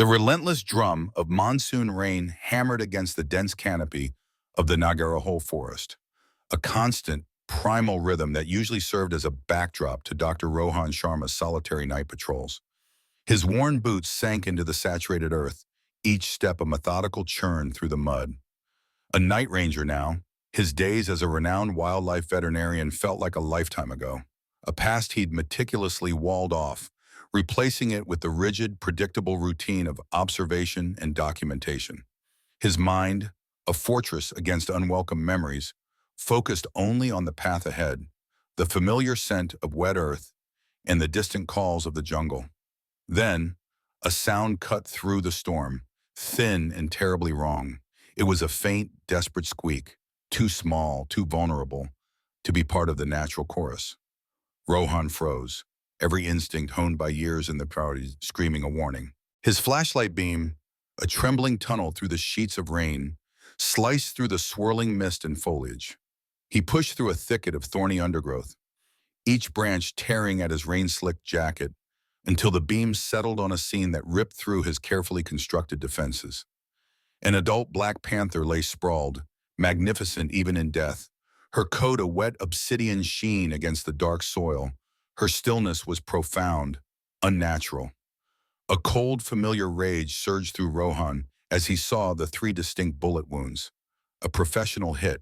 The relentless drum of monsoon rain hammered against the dense canopy of the Nagara forest, a constant, primal rhythm that usually served as a backdrop to Dr. Rohan Sharma's solitary night patrols. His worn boots sank into the saturated earth, each step a methodical churn through the mud. A night ranger now, his days as a renowned wildlife veterinarian felt like a lifetime ago, a past he'd meticulously walled off, replacing it with the rigid, predictable routine of observation and documentation. His mind, a fortress against unwelcome memories, focused only on the path ahead, the familiar scent of wet earth and the distant calls of the jungle. Then, a sound cut through the storm, thin and terribly wrong. It was a faint, desperate squeak, too small, too vulnerable to be part of the natural chorus. Rohan froze, every instinct honed by years in the priorities screaming a warning. His flashlight beam, a trembling tunnel through the sheets of rain, sliced through the swirling mist and foliage. He pushed through a thicket of thorny undergrowth, each branch tearing at his rain-slicked jacket until the beam settled on a scene that ripped through his carefully constructed defenses. An adult black panther lay sprawled, magnificent even in death, her coat a wet obsidian sheen against the dark soil. Her stillness was profound, unnatural. A cold, familiar rage surged through Rohan as he saw the three distinct bullet wounds. A professional hit,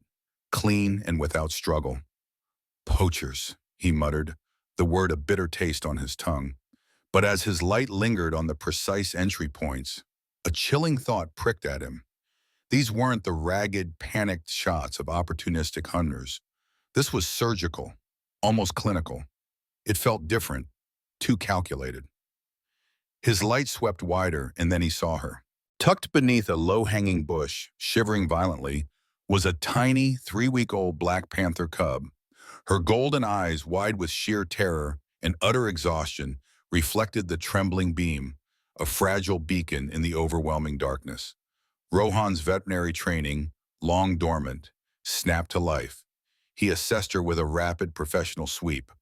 clean and without struggle. Poachers, he muttered, the word a bitter taste on his tongue. But as his light lingered on the precise entry points, a chilling thought pricked at him. These weren't the ragged, panicked shots of opportunistic hunters. This was surgical, almost clinical. It felt different, too calculated. His light swept wider, and then he saw her. Tucked beneath a low-hanging bush, shivering violently, was a tiny, 3-week-old black panther cub. Her golden eyes, wide with sheer terror and utter exhaustion, reflected the trembling beam, a fragile beacon in the overwhelming darkness. Rohan's veterinary training, long dormant, snapped to life. He assessed her with a rapid professional sweep,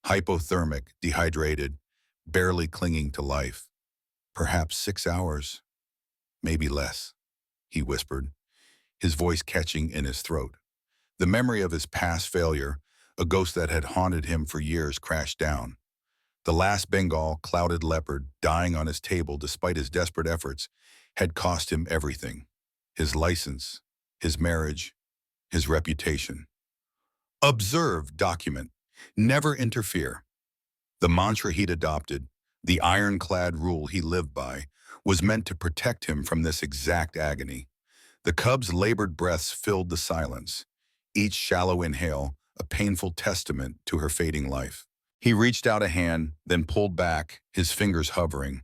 hypothermic, dehydrated, barely clinging to life. Perhaps 6 hours, maybe less, he whispered, his voice catching in his throat. The memory of his past failure, a ghost that had haunted him for years, crashed down. The last Bengal clouded leopard, dying on his table despite his desperate efforts, had cost him everything. His license, his marriage, his reputation. Observe, document, never interfere. The mantra he'd adopted, the ironclad rule he lived by, was meant to protect him from this exact agony. The cub's labored breaths filled the silence, each shallow inhale a painful testament to her fading life. He reached out a hand, then pulled back, his fingers hovering.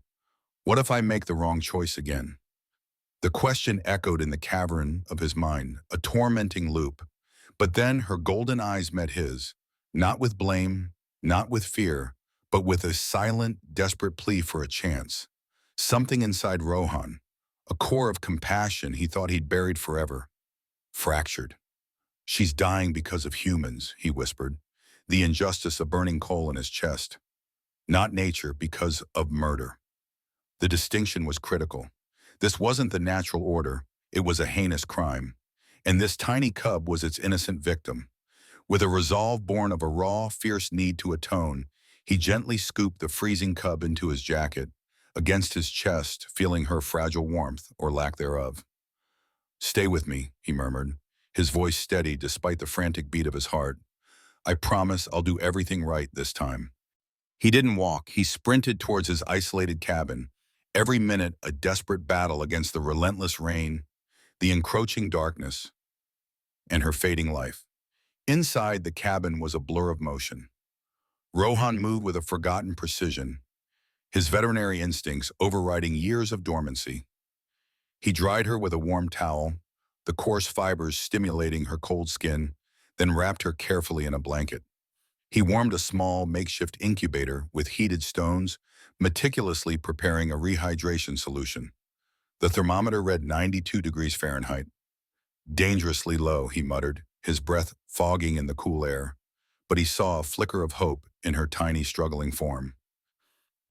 What if I make the wrong choice again? The question echoed in the cavern of his mind, a tormenting loop. But then her golden eyes met his, not with blame, not with fear, but with a silent, desperate plea for a chance. Something inside Rohan, a core of compassion he thought he'd buried forever, fractured. She's dying because of humans, he whispered, the injustice a burning coal in his chest. Not nature, because of murder. The distinction was critical. This wasn't the natural order, it was a heinous crime. And this tiny cub was its innocent victim. With a resolve born of a raw, fierce need to atone, he gently scooped the freezing cub into his jacket, against his chest, feeling her fragile warmth or lack thereof. Stay with me, he murmured, his voice steady despite the frantic beat of his heart. I promise I'll do everything right this time. He didn't walk, he sprinted towards his isolated cabin, every minute a desperate battle against the relentless rain, the encroaching darkness, and her fading life. Inside, the cabin was a blur of motion. Rohan moved with a forgotten precision, his veterinary instincts overriding years of dormancy. He dried her with a warm towel, the coarse fibers stimulating her cold skin, then wrapped her carefully in a blanket. He warmed a small, makeshift incubator with heated stones, meticulously preparing a rehydration solution. The thermometer read 92 degrees Fahrenheit. Dangerously low, he muttered, his breath fogging in the cool air. But he saw a flicker of hope in her tiny, struggling form.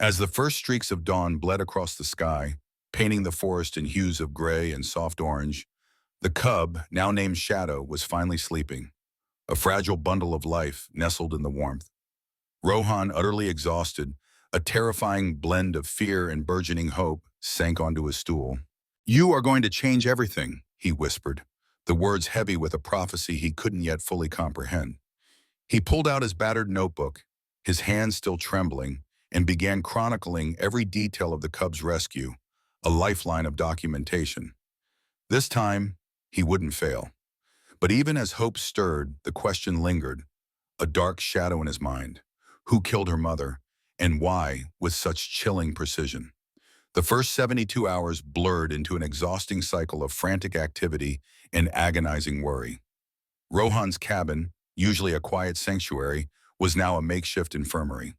As the first streaks of dawn bled across the sky, painting the forest in hues of gray and soft orange. The cub, now named Shadow, was finally sleeping, a fragile bundle of life nestled in the warmth. Rohan, utterly exhausted, a terrifying blend of fear and burgeoning hope, sank onto his stool. "You are going to change everything," he whispered, the words heavy with a prophecy he couldn't yet fully comprehend. He pulled out his battered notebook, his hands still trembling, and began chronicling every detail of the cub's rescue, a lifeline of documentation. This time, he wouldn't fail. But even as hope stirred, the question lingered, a dark shadow in his mind. Who killed her mother, and why with such chilling precision? The first 72 hours blurred into an exhausting cycle of frantic activity and agonizing worry. Rohan's cabin, usually a quiet sanctuary, was now a makeshift infirmary.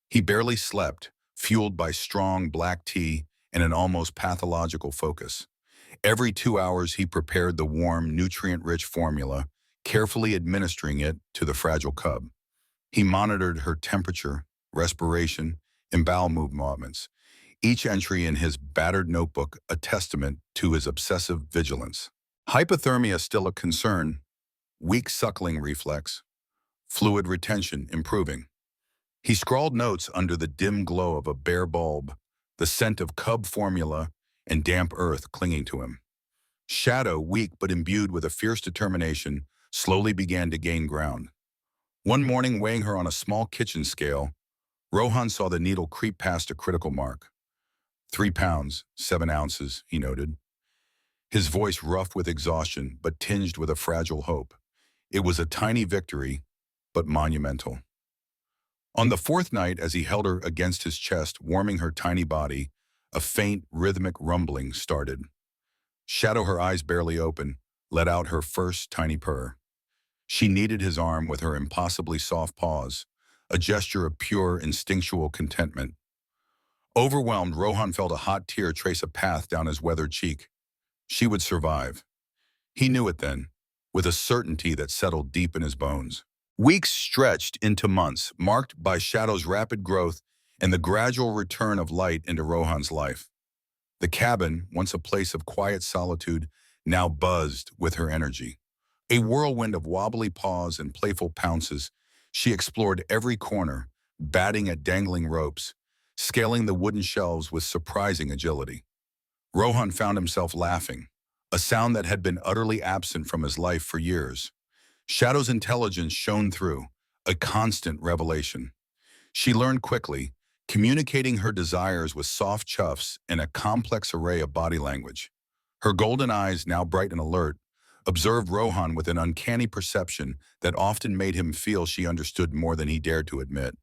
He barely slept, fueled by strong black tea and an almost pathological focus. Every 2 hours he prepared the warm, nutrient-rich formula, carefully administering it to the fragile cub. He monitored her temperature, respiration, and bowel movements, each entry in his battered notebook a testament to his obsessive vigilance. Hypothermia still a concern, weak suckling reflex, fluid retention improving. He scrawled notes under the dim glow of a bare bulb, the scent of cub formula and damp earth clinging to him. Shadow, weak but imbued with a fierce determination, slowly began to gain ground. One morning, weighing her on a small kitchen scale, Rohan saw the needle creep past a critical mark. 3 pounds, 7 ounces, he noted. His voice rough with exhaustion, but tinged with a fragile hope. It was a tiny victory, but monumental. On the fourth night, as he held her against his chest, warming her tiny body, a faint, rhythmic rumbling started. Shadow, her eyes barely open, let out her first tiny purr. She kneaded his arm with her impossibly soft paws, a gesture of pure, instinctual contentment. Overwhelmed, Rohan felt a hot tear trace a path down his weathered cheek. She would survive. He knew it then, with a certainty that settled deep in his bones. Weeks stretched into months, marked by Shadow's rapid growth and the gradual return of light into Rohan's life. The cabin, once a place of quiet solitude, now buzzed with her energy. A whirlwind of wobbly paws and playful pounces, she explored every corner, batting at dangling ropes, scaling the wooden shelves with surprising agility. Rohan found himself laughing, a sound that had been utterly absent from his life for years. Shadow's intelligence shone through, a constant revelation. She learned quickly, communicating her desires with soft chuffs and a complex array of body language. Her golden eyes, now bright and alert, observed Rohan with an uncanny perception that often made him feel she understood more than he dared to admit.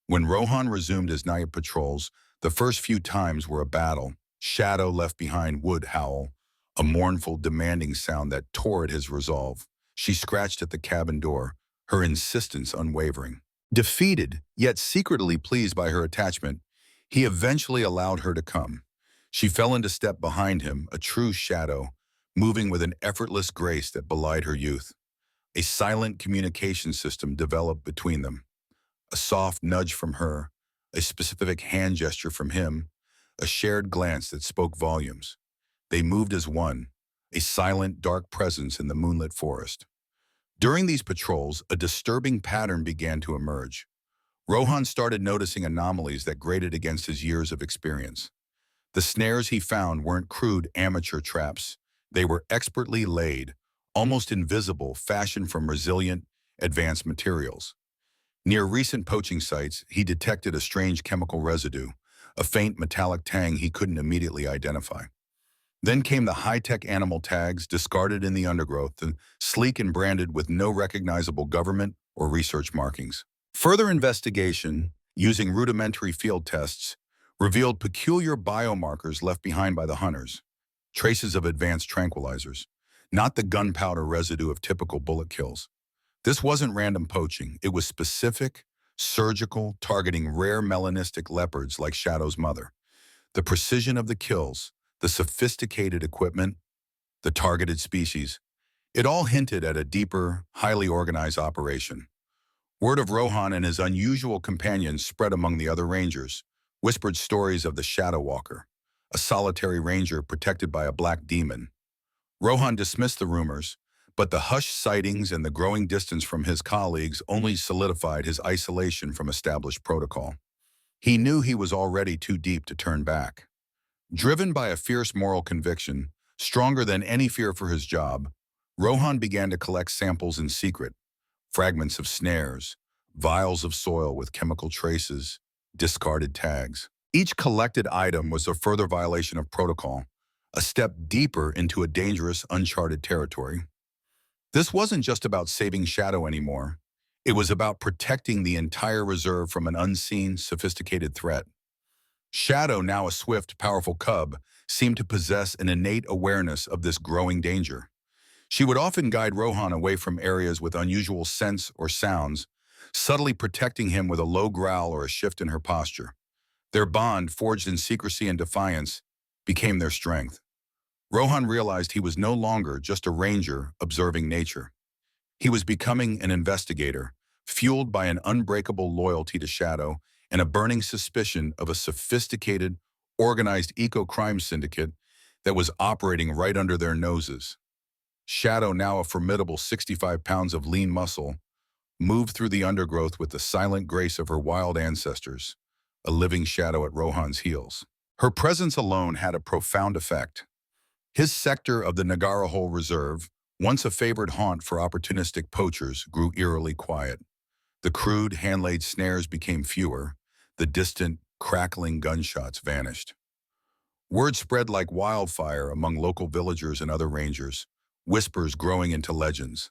When Rohan resumed his night patrols, the first few times were a battle. Shadow left behind would howl, a mournful, demanding sound that tore at his resolve. She scratched at the cabin door, her insistence unwavering. Defeated, yet secretly pleased by her attachment, he eventually allowed her to come. She fell into step behind him, a true shadow, moving with an effortless grace that belied her youth. A silent communication system developed between them. A soft nudge from her, a specific hand gesture from him, a shared glance that spoke volumes. They moved as one, a silent, dark presence in the moonlit forest. During these patrols, a disturbing pattern began to emerge. Rohan started noticing anomalies that grated against his years of experience. The snares he found weren't crude amateur traps. They were expertly laid, almost invisible, fashioned from resilient, advanced materials. Near recent poaching sites, he detected a strange chemical residue, a faint metallic tang he couldn't immediately identify. Then came the high-tech animal tags discarded in the undergrowth, and sleek and branded with no recognizable government or research markings. Further investigation, using rudimentary field tests, revealed peculiar biomarkers left behind by the hunters, traces of advanced tranquilizers, not the gunpowder residue of typical bullet kills. This wasn't random poaching. It was specific, surgical, targeting rare melanistic leopards like Shadow's mother. The precision of the kills, the sophisticated equipment, the targeted species, it all hinted at a deeper, highly organized operation. Word of Rohan and his unusual companions spread among the other rangers, whispered stories of the Shadow Walker, a solitary ranger protected by a black demon. Rohan dismissed the rumors, but the hushed sightings and the growing distance from his colleagues only solidified his isolation from established protocol. He knew he was already too deep to turn back. Driven by a fierce moral conviction, stronger than any fear for his job, Rohan began to collect samples in secret, fragments of snares, vials of soil with chemical traces, discarded tags. Each collected item was a further violation of protocol, a step deeper into a dangerous, uncharted territory. This wasn't just about saving Shadow anymore. It was about protecting the entire reserve from an unseen, sophisticated threat. Shadow, now a swift, powerful cub, seemed to possess an innate awareness of this growing danger. She would often guide Rohan away from areas with unusual scents or sounds, subtly protecting him with a low growl or a shift in her posture. Their bond, forged in secrecy and defiance, became their strength. Rohan realized he was no longer just a ranger observing nature. He was becoming an investigator, fueled by an unbreakable loyalty to Shadow and a burning suspicion of a sophisticated, organized eco-crime syndicate that was operating right under their noses. Shadow, now a formidable 65 pounds of lean muscle, moved through the undergrowth with the silent grace of her wild ancestors, a living shadow at Rohan's heels. Her presence alone had a profound effect. His sector of the Nagara Hole Reserve, once a favored haunt for opportunistic poachers, grew eerily quiet. The crude, hand-laid snares became fewer. The distant, crackling gunshots vanished. Word spread like wildfire among local villagers and other rangers, whispers growing into legends.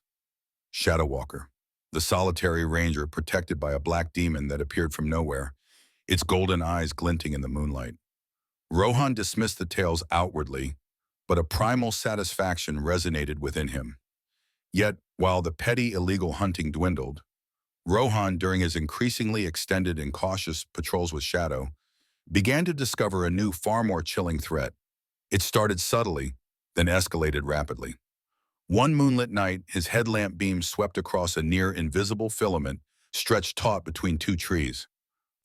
Shadow Walker, the solitary ranger protected by a black demon that appeared from nowhere, its golden eyes glinting in the moonlight. Rohan dismissed the tales outwardly, but a primal satisfaction resonated within him. Yet, while the petty illegal hunting dwindled, Rohan, during his increasingly extended and cautious patrols with Shadow, began to discover a new, far more chilling threat. It started subtly, then escalated rapidly. One moonlit night, his headlamp beam swept across a near-invisible filament stretched taut between two trees.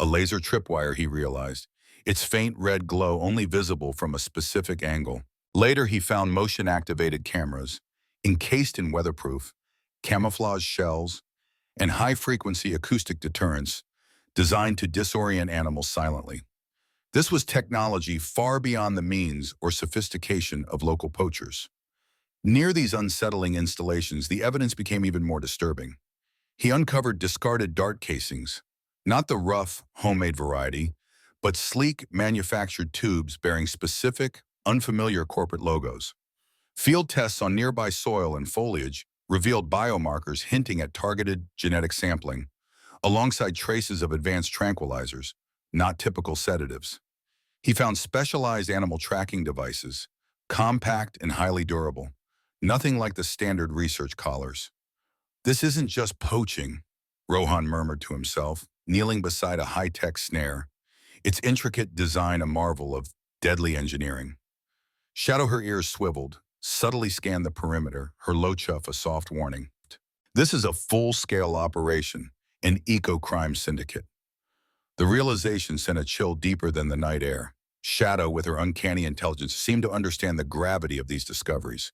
A laser tripwire, he realized, its faint red glow only visible from a specific angle. Later, he found motion-activated cameras, encased in weatherproof, camouflage shells, and high-frequency acoustic deterrents designed to disorient animals silently. This was technology far beyond the means or sophistication of local poachers. Near these unsettling installations, the evidence became even more disturbing. He uncovered discarded dart casings, not the rough, homemade variety, but sleek, manufactured tubes bearing specific, unfamiliar corporate logos. Field tests on nearby soil and foliage revealed biomarkers hinting at targeted genetic sampling, alongside traces of advanced tranquilizers, not typical sedatives. He found specialized animal tracking devices, compact and highly durable, nothing like the standard research collars. This isn't just poaching, Rohan murmured to himself, kneeling beside a high-tech snare, its intricate design a marvel of deadly engineering. Shadow, her ears swiveled, subtly scanned the perimeter, her low chuff a soft warning. This is a full-scale operation, an eco-crime syndicate. The realization sent a chill deeper than the night air. Shadow, with her uncanny intelligence, seemed to understand the gravity of these discoveries.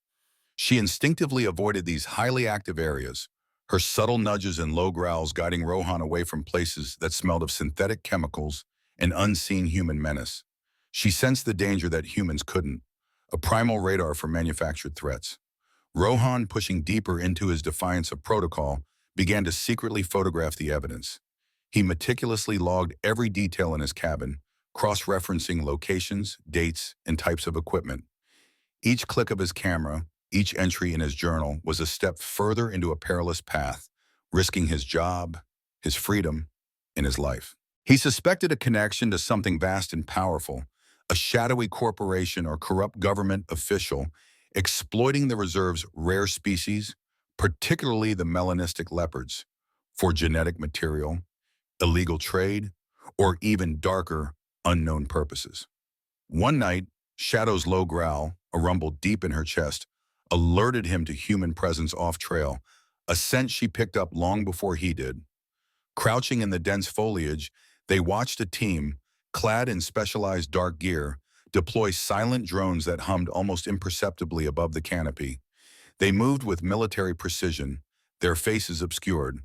She instinctively avoided these highly active areas, her subtle nudges and low growls guiding Rohan away from places that smelled of synthetic chemicals and unseen human menace. She sensed the danger that humans couldn't, a primal radar for manufactured threats. Rohan, pushing deeper into his defiance of protocol, began to secretly photograph the evidence. He meticulously logged every detail in his cabin, cross-referencing locations, dates, and types of equipment. Each click of his camera, each entry in his journal was a step further into a perilous path, risking his job, his freedom, and his life. He suspected a connection to something vast and powerful, a shadowy corporation or corrupt government official exploiting the reserve's rare species, particularly the melanistic leopards, for genetic material, illegal trade, or even darker, unknown purposes. One night, Shadow's low growl, a rumble deep in her chest, alerted him to human presence off-trail, a scent she picked up long before he did. Crouching in the dense foliage, they watched a team, clad in specialized dark gear, deploy silent drones that hummed almost imperceptibly above the canopy. They moved with military precision, their faces obscured.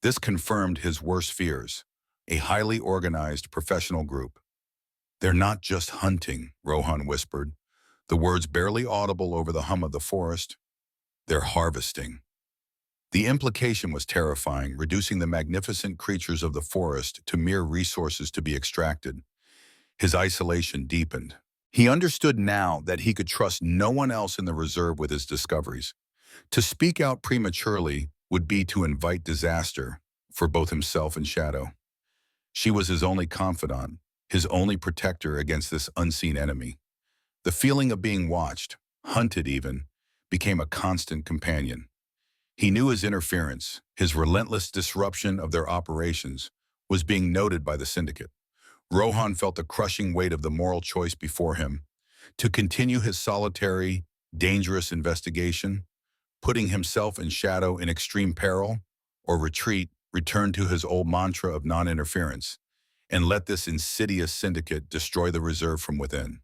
This confirmed his worst fears, a highly organized professional group. "They're not just hunting," Rohan whispered, the words barely audible over the hum of the forest. "They're harvesting." The implication was terrifying, reducing the magnificent creatures of the forest to mere resources to be extracted. His isolation deepened. He understood now that he could trust no one else in the reserve with his discoveries. To speak out prematurely would be to invite disaster for both himself and Shadow. She was his only confidant, his only protector against this unseen enemy. The feeling of being watched, hunted even, became a constant companion. He knew his interference, his relentless disruption of their operations, was being noted by the syndicate. Rohan felt the crushing weight of the moral choice before him: to continue his solitary, dangerous investigation, putting himself and Shadow in extreme peril, or retreat, return to his old mantra of non-interference, and let this insidious syndicate destroy the reserve from within.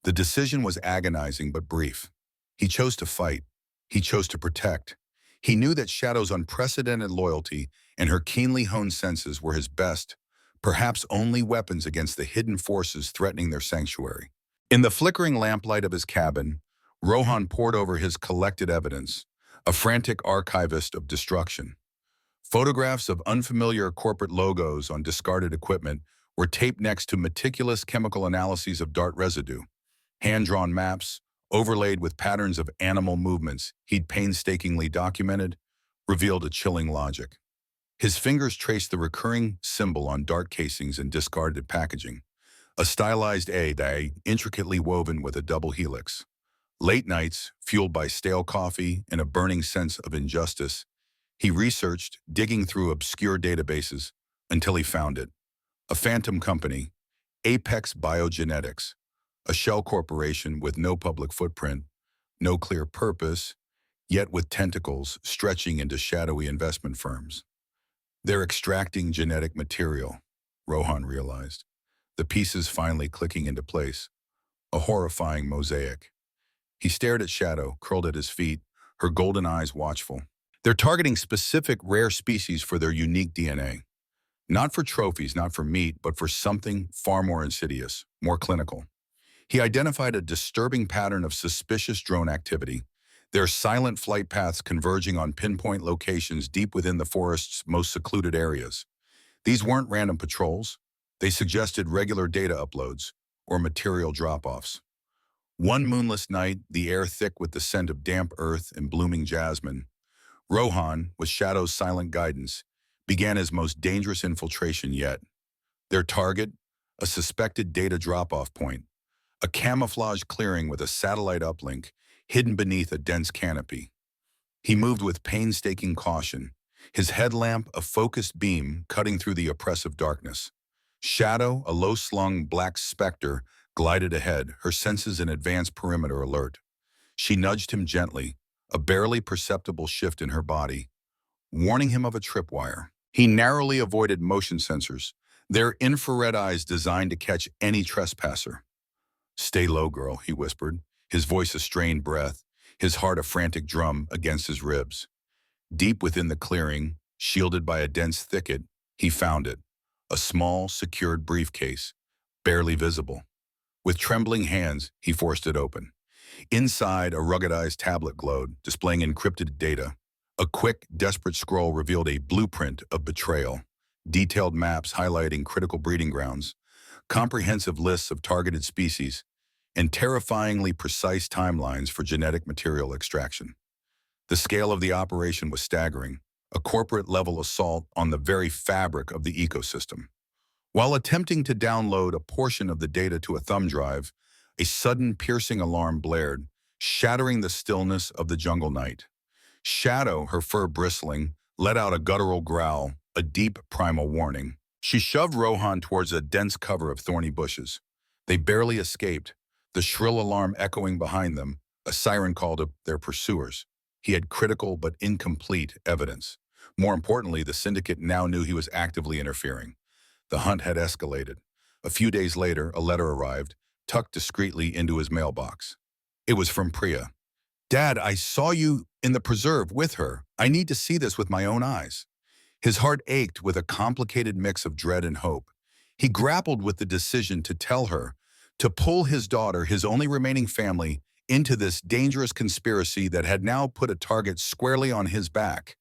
The decision was agonizing but brief. He chose to fight. He chose to protect. He knew that Shadow's unprecedented loyalty and her keenly honed senses were his best, perhaps only weapons against the hidden forces threatening their sanctuary. In the flickering lamplight of his cabin, Rohan pored over his collected evidence, a frantic archivist of destruction. Photographs of unfamiliar corporate logos on discarded equipment were taped next to meticulous chemical analyses of dart residue. Hand-drawn maps, overlaid with patterns of animal movements he'd painstakingly documented, revealed a chilling logic. His fingers traced the recurring symbol on dart casings and discarded packaging, a stylized A intricately woven with a double helix. Late nights, fueled by stale coffee and a burning sense of injustice, he researched, digging through obscure databases, until he found it. A phantom company, Apex Biogenetics, a shell corporation with no public footprint, no clear purpose, yet with tentacles stretching into shadowy investment firms. They're extracting genetic material, Rohan realized, the pieces finally clicking into place, a horrifying mosaic. He stared at Shadow, curled at his feet, her golden eyes watchful. They're targeting specific rare species for their unique DNA. Not for trophies, not for meat, but for something far more insidious, more clinical. He identified a disturbing pattern of suspicious drone activity, their silent flight paths converging on pinpoint locations deep within the forest's most secluded areas. These weren't random patrols. They suggested regular data uploads or material drop-offs. One moonless night, the air thick with the scent of damp earth and blooming jasmine, Rohan, with Shadow's silent guidance, began his most dangerous infiltration yet. Their target, a suspected data drop-off point, a camouflage clearing with a satellite uplink hidden beneath a dense canopy. He moved with painstaking caution, his headlamp a focused beam cutting through the oppressive darkness. Shadow, a low-slung black specter, glided ahead, her senses in advanced perimeter alert. She nudged him gently, a barely perceptible shift in her body, warning him of a tripwire. He narrowly avoided motion sensors, their infrared eyes designed to catch any trespasser. "Stay low, girl," he whispered, his voice a strained breath, his heart a frantic drum against his ribs. Deep within the clearing, shielded by a dense thicket, he found it, a small, secured briefcase, barely visible. With trembling hands, he forced it open. Inside, a ruggedized tablet glowed, displaying encrypted data. A quick, desperate scroll revealed a blueprint of betrayal, detailed maps highlighting critical breeding grounds, comprehensive lists of targeted species, and terrifyingly precise timelines for genetic material extraction. The scale of the operation was staggering, a corporate-level assault on the very fabric of the ecosystem. While attempting to download a portion of the data to a thumb drive, a sudden piercing alarm blared, shattering the stillness of the jungle night. Shadow, her fur bristling, let out a guttural growl, a deep primal warning. She shoved Rohan towards a dense cover of thorny bushes. They barely escaped, the shrill alarm echoing behind them, a siren call to their pursuers. He had critical but incomplete evidence. More importantly, the syndicate now knew he was actively interfering. The hunt had escalated. A few days later, a letter arrived, tucked discreetly into his mailbox. It was from Priya. "Dad, I saw you in the preserve with her. I need to see this with my own eyes." His heart ached with a complicated mix of dread and hope. He grappled with the decision to tell her, to pull his daughter, his only remaining family, into this dangerous conspiracy that had now put a target squarely on his back.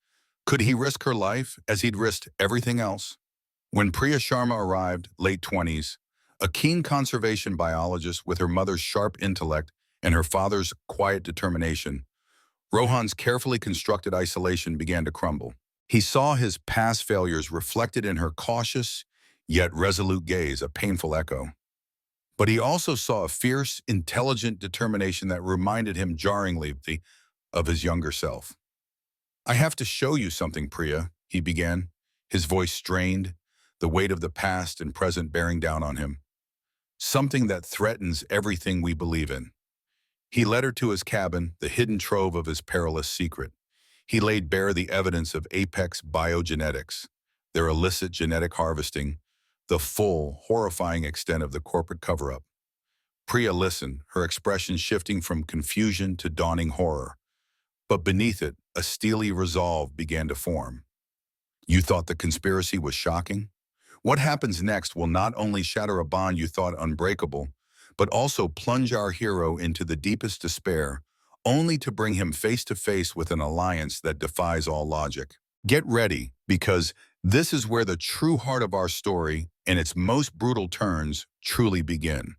Could he risk her life as he'd risked everything else? When Priya Sharma arrived, late 20s, a keen conservation biologist with her mother's sharp intellect and her father's quiet determination, Rohan's carefully constructed isolation began to crumble. He saw his past failures reflected in her cautious, yet resolute gaze, a painful echo. But he also saw a fierce, intelligent determination that reminded him jarringly of his younger self. "I have to show you something, Priya," he began, his voice strained, the weight of the past and present bearing down on him. "Something that threatens everything we believe in." He led her to his cabin, the hidden trove of his perilous secret. He laid bare the evidence of apex biogenetics, their illicit genetic harvesting, the full, horrifying extent of the corporate cover-up. Priya listened, her expression shifting from confusion to dawning horror. But beneath it, a steely resolve began to form. "You thought the conspiracy was shocking? What happens next will not only shatter a bond you thought unbreakable, but also plunge our hero into the deepest despair, only to bring him face to face with an alliance that defies all logic. Get ready, because this is where the true heart of our story and its most brutal turns truly begin."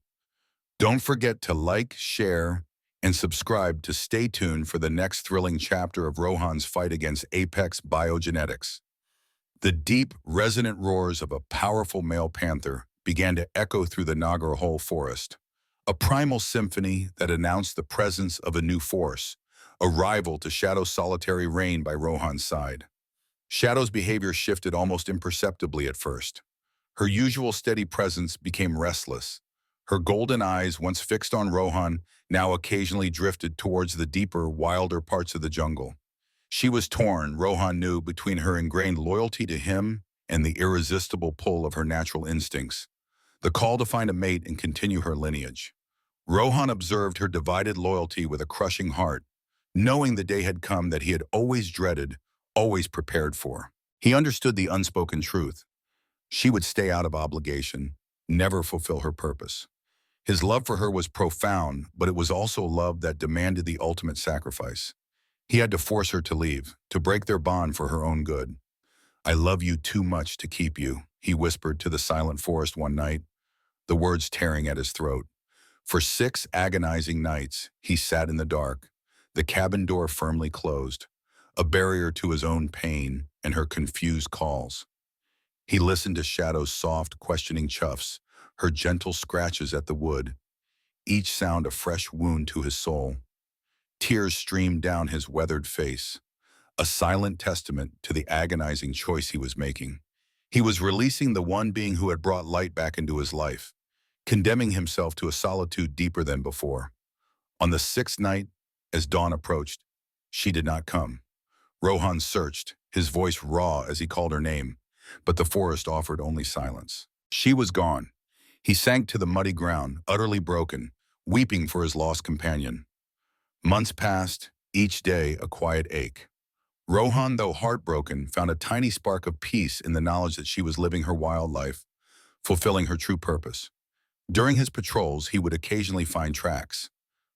Don't forget to like, share, and subscribe to stay tuned for the next thrilling chapter of Rohan's fight against apex biogenetics. The deep, resonant roars of a powerful male panther began to echo through the Nagarhole forest, a primal symphony that announced the presence of a new force, a rival to Shadow's solitary reign by Rohan's side. Shadow's behavior shifted almost imperceptibly at first. Her usual steady presence became restless. Her golden eyes, once fixed on Rohan, now occasionally drifted towards the deeper, wilder parts of the jungle. She was torn, Rohan knew, between her ingrained loyalty to him and the irresistible pull of her natural instincts, the call to find a mate and continue her lineage. Rohan observed her divided loyalty with a crushing heart, knowing the day had come that he had always dreaded, always prepared for. He understood the unspoken truth. She would stay out of obligation, never fulfill her purpose. His love for her was profound, but it was also love that demanded the ultimate sacrifice. He had to force her to leave, to break their bond for her own good. "I love you too much to keep you," he whispered to the silent forest one night, the words tearing at his throat. For 6 agonizing nights, he sat in the dark, the cabin door firmly closed, a barrier to his own pain and her confused calls. He listened to Shadow's soft, questioning chuffs, her gentle scratches at the wood, each sound a fresh wound to his soul. Tears streamed down his weathered face, a silent testament to the agonizing choice he was making. He was releasing the one being who had brought light back into his life, condemning himself to a solitude deeper than before. On the 6th night, as dawn approached, she did not come. Rohan searched, his voice raw as he called her name, but the forest offered only silence. She was gone. He sank to the muddy ground, utterly broken, weeping for his lost companion. Months passed, each day a quiet ache. Rohan, though heartbroken, found a tiny spark of peace in the knowledge that she was living her wild life, fulfilling her true purpose. During his patrols, he would occasionally find tracks,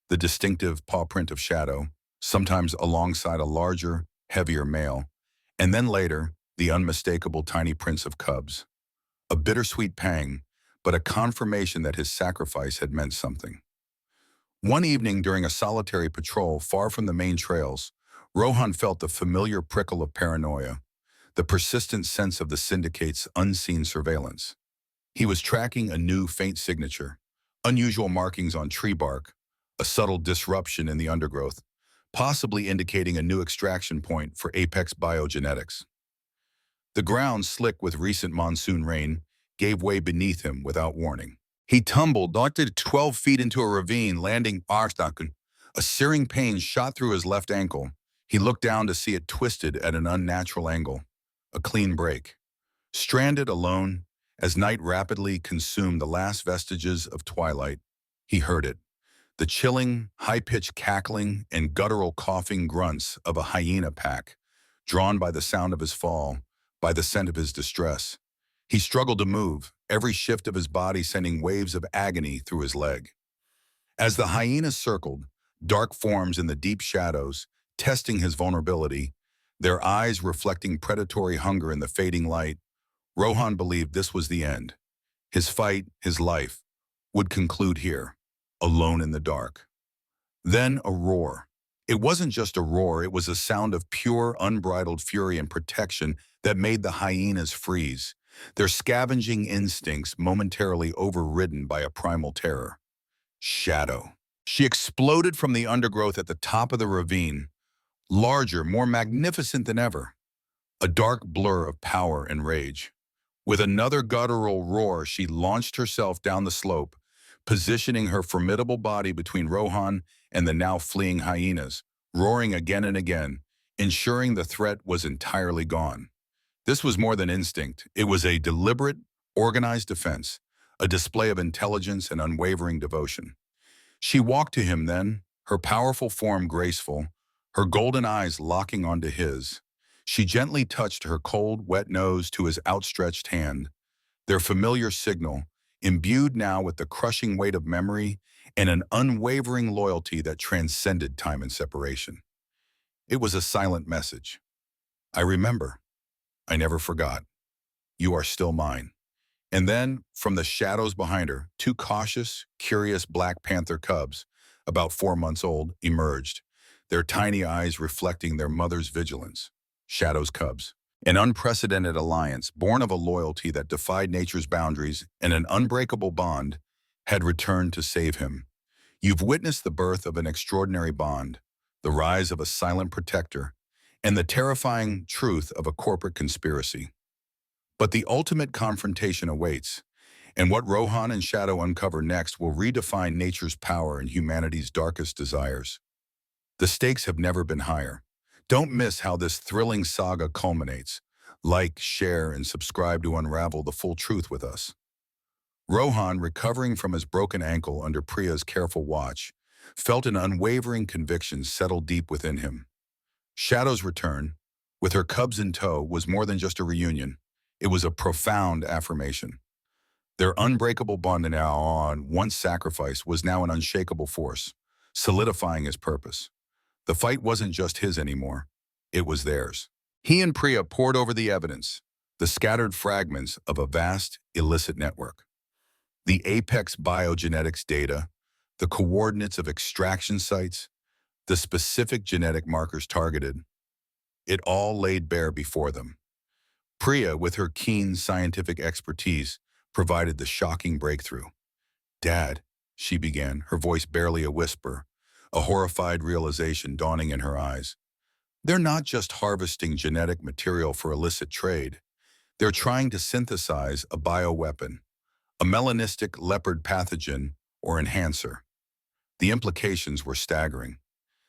the distinctive paw print of Shadow, sometimes alongside a larger, heavier male, and then later, the unmistakable tiny prints of cubs. A bittersweet pang, but a confirmation that his sacrifice had meant something. One evening during a solitary patrol far from the main trails, Rohan felt the familiar prickle of paranoia, the persistent sense of the syndicate's unseen surveillance. He was tracking a new faint signature, unusual markings on tree bark, a subtle disruption in the undergrowth, possibly indicating a new extraction point for apex biogenetics. The ground, slick with recent monsoon rain, gave way beneath him without warning. He tumbled, knocked 12 feet into a ravine, landing archstaken. A searing pain shot through his left ankle. He looked down to see it twisted at an unnatural angle. A clean break. Stranded alone, as night rapidly consumed the last vestiges of twilight, He heard it, the chilling, high-pitched cackling and guttural coughing grunts of a hyena pack, drawn by the sound of his fall, by the scent of his distress. He struggled to move, every shift of his body sending waves of agony through his leg. As the hyenas circled, dark forms in the deep shadows, testing his vulnerability, their eyes reflecting predatory hunger in the fading light, Rohan believed this was the end. His fight, his life, would conclude here, alone in the dark. Then a roar. It wasn't just a roar, it was a sound of pure, unbridled fury and protection that made the hyenas freeze, their scavenging instincts momentarily overridden by a primal terror. Shadow. She exploded from the undergrowth at the top of the ravine, larger, more magnificent than ever, a dark blur of power and rage. With another guttural roar, she launched herself down the slope, positioning her formidable body between Rohan and the now fleeing hyenas, roaring again and again, ensuring the threat was entirely gone. This was more than instinct. It was a deliberate, organized defense, a display of intelligence and unwavering devotion. She walked to him then, her powerful form graceful, her golden eyes locking onto his. She gently touched her cold, wet nose to his outstretched hand, their familiar signal, imbued now with the crushing weight of memory and an unwavering loyalty that transcended time and separation. It was a silent message. I remember. I never forgot. You are still mine. And then, from the shadows behind her, two cautious, curious black panther cubs, about 4 months old, emerged, their tiny eyes reflecting their mother's vigilance. Shadow's cubs. An unprecedented alliance, born of a loyalty that defied nature's boundaries and an unbreakable bond, had returned to save him. You've witnessed the birth of an extraordinary bond, the rise of a silent protector, and the terrifying truth of a corporate conspiracy. But the ultimate confrontation awaits, and what Rohan and Shadow uncover next will redefine nature's power and humanity's darkest desires. The stakes have never been higher. Don't miss how this thrilling saga culminates. Like, share, and subscribe to unravel the full truth with us. Rohan, recovering from his broken ankle under Priya's careful watch, felt an unwavering conviction settle deep within him. Shadow's return, with her cubs in tow, was more than just a reunion. It was a profound affirmation. Their unbreakable bond once sacrificed, was now an unshakable force, solidifying his purpose. The fight wasn't just his anymore. It was theirs. He and Priya pored over the evidence, the scattered fragments of a vast, illicit network. The apex biogenetics data, the coordinates of extraction sites, the specific genetic markers targeted. It all laid bare before them. Priya, with her keen scientific expertise, provided the shocking breakthrough. "Dad," she began, her voice barely a whisper, a horrified realization dawning in her eyes. "They're not just harvesting genetic material for illicit trade. They're trying to synthesize a bioweapon, a melanistic leopard pathogen or enhancer." The implications were staggering.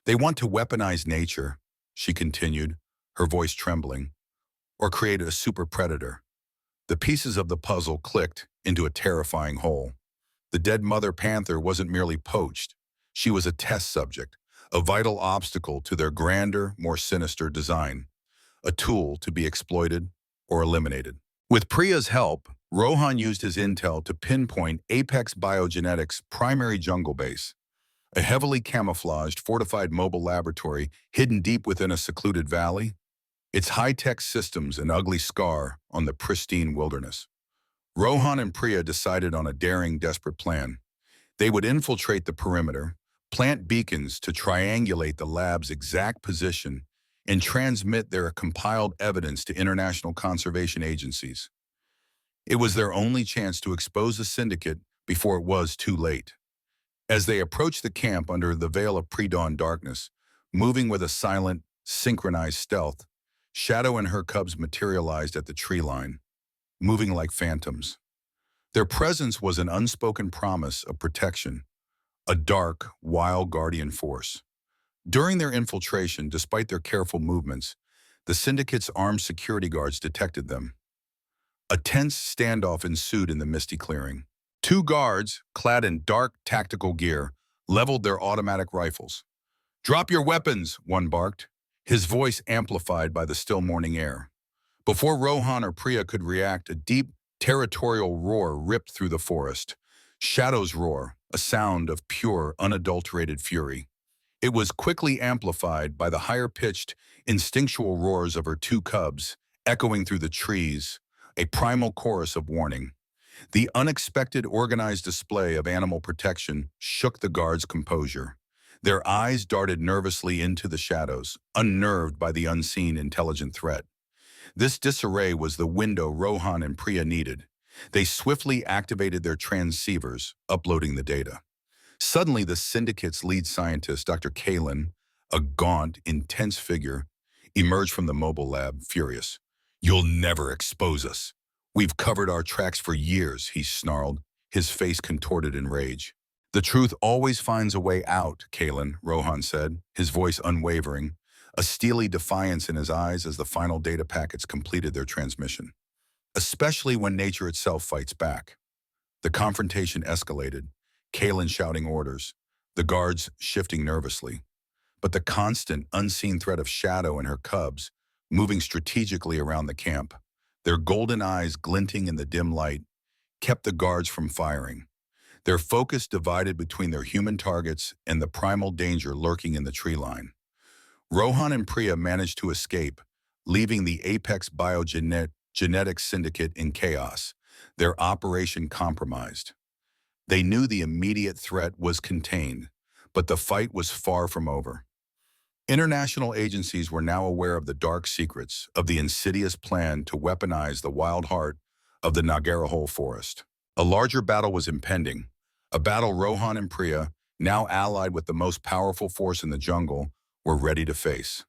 "They want to weaponize nature," she continued, her voice trembling, "or create a super predator." The pieces of the puzzle clicked into a terrifying whole. The dead mother panther wasn't merely poached. She was a test subject, a vital obstacle to their grander, more sinister design, a tool to be exploited or eliminated. With Priya's help, Rohan used his intel to pinpoint Apex Biogenetics' primary jungle base, a heavily camouflaged, fortified mobile laboratory hidden deep within a secluded valley, its high-tech systems an ugly scar on the pristine wilderness. Rohan and Priya decided on a daring, desperate plan. They would infiltrate the perimeter, plant beacons to triangulate the lab's exact position, and transmit their compiled evidence to international conservation agencies. It was their only chance to expose the syndicate before it was too late. As they approached the camp under the veil of pre-dawn darkness, moving with a silent, synchronized stealth, Shadow and her cubs materialized at the tree line, moving like phantoms. Their presence was an unspoken promise of protection, a dark, wild guardian force. During their infiltration, despite their careful movements, the syndicate's armed security guards detected them. A tense standoff ensued in the misty clearing. Two guards, clad in dark tactical gear, leveled their automatic rifles. "Drop your weapons," one barked, his voice amplified by the still morning air. Before Rohan or Priya could react, a deep, territorial roar ripped through the forest. Shadows roar, a sound of pure, unadulterated fury. It was quickly amplified by the higher-pitched, instinctual roars of her two cubs, echoing through the trees, a primal chorus of warning. The unexpected organized display of animal protection shook the guards' composure. Their eyes darted nervously into the shadows, unnerved by the unseen intelligent threat. This disarray was the window Rohan and Priya needed. They swiftly activated their transceivers, uploading the data. Suddenly, the syndicate's lead scientist, Dr. Kalin, a gaunt, intense figure, emerged from the mobile lab, furious. "You'll never expose us. We've covered our tracks for years," he snarled, his face contorted in rage. "The truth always finds a way out, Kalin," Rohan said, his voice unwavering, a steely defiance in his eyes as the final data packets completed their transmission. "Especially when nature itself fights back." The confrontation escalated, Kalin shouting orders, the guards shifting nervously. But the constant, unseen threat of Shadow and her cubs, moving strategically around the camp, their golden eyes glinting in the dim light, kept the guards from firing. Their focus divided between their human targets and the primal danger lurking in the tree line. Rohan and Priya managed to escape, leaving the Apex Biogenetics Syndicate in chaos, their operation compromised. They knew the immediate threat was contained, but the fight was far from over. International agencies were now aware of the dark secrets of the insidious plan to weaponize the wild heart of the Nagarahole forest. A larger battle was impending, a battle Rohan and Priya, now allied with the most powerful force in the jungle, were ready to face.